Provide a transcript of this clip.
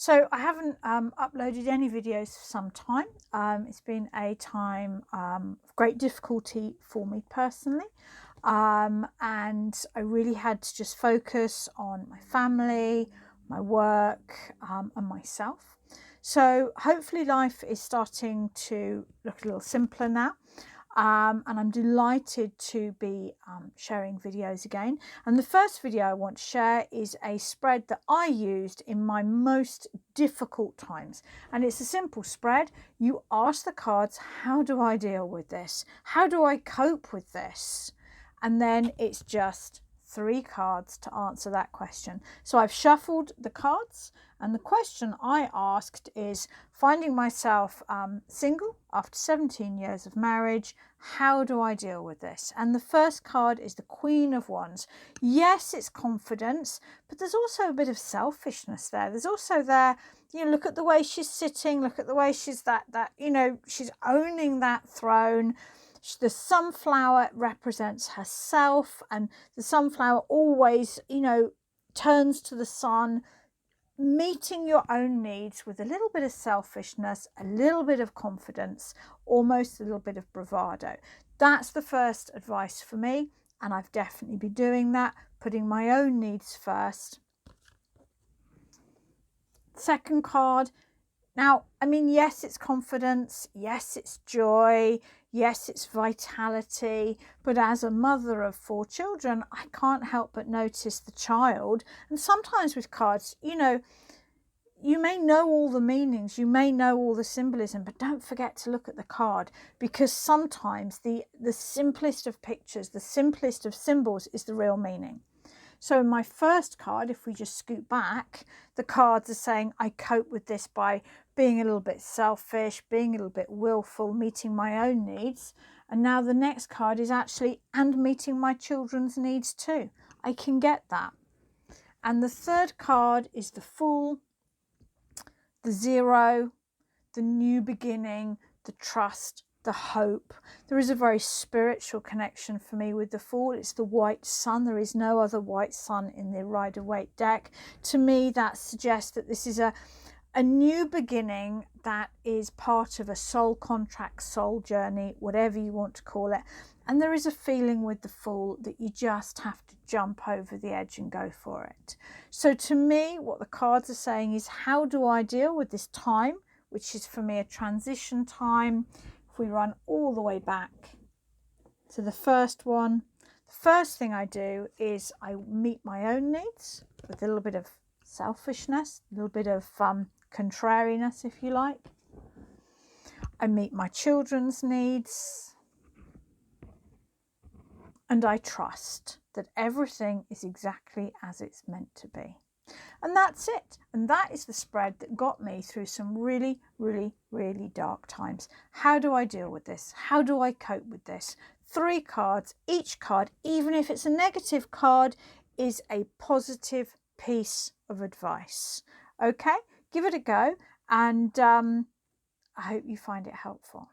So I haven't uploaded any videos for some time. It's been a time of great difficulty for me personally. And I really had to just focus on my family, my work, and myself. So hopefully life is starting to look a little simpler now. And I'm delighted to be sharing videos again. And the first video I want to share is a spread that I used in my most difficult times. And it's a simple spread. You ask the cards, how do I deal with this? How do I cope with this? And then it's just 3 cards to answer that question. So I've shuffled the cards, and the question I asked is, finding myself single after 17 years of marriage, how do I deal with this? And the first card is the Queen of Wands. Yes, it's confidence, but there's also a bit of selfishness there. There's also there, you know, look at the way she's sitting, look at the way she's she's owning that throne. The sunflower represents herself, and the sunflower always, turns to the sun. Meeting your own needs with a little bit of selfishness, a little bit of confidence, almost a little bit of bravado. That's the first advice for me, and I've definitely been doing that, putting my own needs first. Second card. Now, I mean, yes, it's confidence, yes, it's joy, yes, it's vitality, but as a mother of 4 children, I can't help but notice the child. And sometimes with cards, you may know all the meanings, you may know all the symbolism, but don't forget to look at the card, because sometimes the simplest of pictures, the simplest of symbols is the real meaning. So in my first card, if we just scoot back, the cards are saying I cope with this by being a little bit selfish, being a little bit willful, meeting my own needs. And now the next card is actually, and meeting my children's needs too. I can get that. And the third card is the Fool, the Zero, the new beginning, the trust, the hope. There is a very spiritual connection for me with the Fool. It's the white sun. There is no other white sun in the Rider-Waite deck. To me, that suggests that this is a new beginning that is part of a soul contract, soul journey, whatever you want to call it. And there is a feeling with the Fool that you just have to jump over the edge and go for it. So to me, what the cards are saying is, how do I deal with this time, which is for me a transition time? If we run all the way back to the first one, the first thing I do is I meet my own needs with a little bit of selfishness, a little bit of contrariness, if you like. I meet my children's needs, and I trust that everything is exactly as it's meant to be. And that's it. And that is the spread that got me through some really, really, really dark times. How do I deal with this? How do I cope with this? 3 cards. Each card, even if it's a negative card, is a positive piece of advice. Okay, give it a go, and I hope you find it helpful.